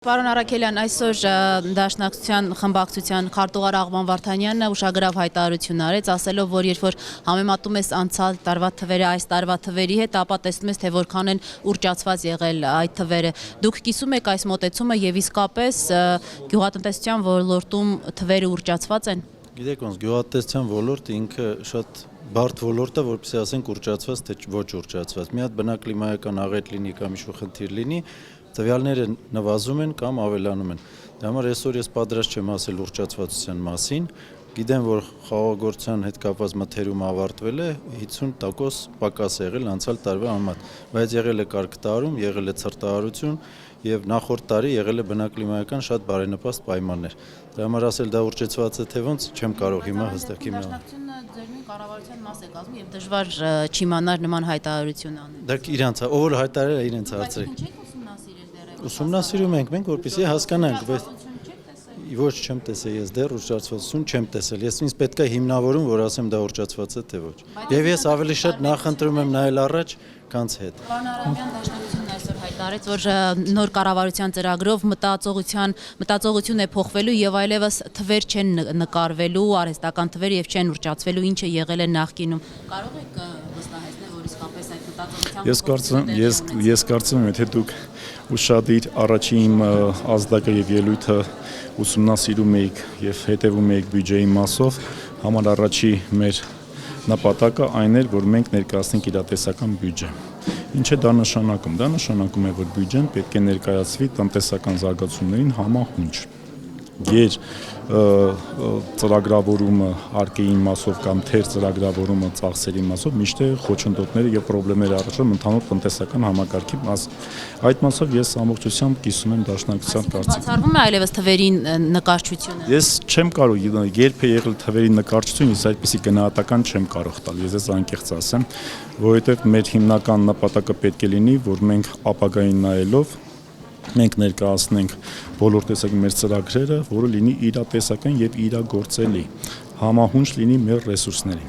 Պարոն Առաքելյան, այսօր Դաշնակցության խմբակցության քարտուղար Աղբան Վարդանյանը ուշագրավ հայտարարություն արեց, ասելով, որ երբ որ համեմատում ես անցյալ տարվա թվերը այս տարվա թվերի հետ, ապա տեսնում ես, թե որքան են ուռճացված եղել այդ թվերը։ Դուք կիսում եք այս մոտեցումը եւ իսկապես գյուղատնտեսության ոլորտում թվերը ուռճացված են։ Գիտեք ոնց, գյուղատնտեսության ոլորտը ինքը շատ բարդ ոլորտ է, որպեսզի ասենք ուռճացված թե ոչ ուռճացված։ Մի հատ բնակ կլիմայական աղետ լինի կամ ինչ-որ խնդիր լինի, տվյալները նվազում են կամ ավելանում են։ Դա համար այսօր ես պատրաստ չեմ ասել ուռճացվածության մասին։ Գիտեմ, որ խաղաղագործության հետ կապված մթերումը ավարտվել է, 50% պակաս է եղել անցյալ տարվա համեմատ, բայց եղել է կարգտարում, եղել է ցրտահարություն եւ նախորդ տարի եղել է բնակլիմայական շատ բարենպաստ պայմաններ։ Դա համար ասել դա ուռճացված է թե ոնց չեմ կարող հիմա հստակ հիմա։ Դաշնակցությունը ձեր նույն կառավարության մաս է կազմում եւ դժվար չիմանալ նման հայտարարություն անել։ Դա իրանց է, ով որ հայտարարել է իրենց հարցը։ Ուսումնասիրում ենք մենք, որպեսզի հասկանանք, բայց ոչ չեմ տեսել ես դեռ ուռճացվածություն չեմ տեսել։ Ես ինձ պետք է հիմնավորում, որ ասեմ դա ուռճացված է թե ոչ։ Եվ ես ավելի շատ նախընտրում եմ նայել առաջ, քան հետ։ Պարոն Արամյան, Դաշնակցությունն այսօր հայտարարեց, որ նոր կառավարության ծրագրով մտածողություն է փոխվելու եւ այլևս թվեր չեն նկարվելու, արհեստական թվեր եւ չեն ուռճացվելու, ինչը եղել է նախկինում։ Կարող եք վստահեցնել, որ իսկապես այդ մտածողության Ես կարծում եմ, եթե դուք ուշադիր առաջին ազդակը եւ ելույթը ուսումնասիրում եք եւ հետեւում եք բյուջեի մասով, համար առաջի մեր նպատակը այն էր, որ մենք ներկայացնենք իրատեսական բյուջե։ Ինչ է դա նշանակում։ Դա նշանակում է, որ բյուջեն պետք է ներկայացվի տնտեսական զարգացումներին համահունչ։ Եր ծրագրավորումը արկեին մասով կամ թեր ծրագրավորումը ծախսերի մասով միշտ է խոչընդոտները եւ խնդիրները առաջանում ընդհանուր տնտեսական համակարգի մաս։ Այդ մասով ես ամբողջությամբ կիսում եմ Դաշնակցության կարծիքը։ Բացառվում է այլևս թվերի նկարչությունը։ Ես չեմ կարող, երբ է եղել թվերի նկարչություն, ես այդպիսի գնահատական չեմ կարող տալ։ Ես անկեղծ ասեմ, որովհետեւ մեր հիմնական նպատակը պետք է լինի, որ մենք ապագային նայելով մենք ներկայացնենք բոլոր տեսակի մեր ծրագրերը, որը լինի իրատեսական եւ իրագործելի, համահունչ լինի մեր ռեսուրսներին։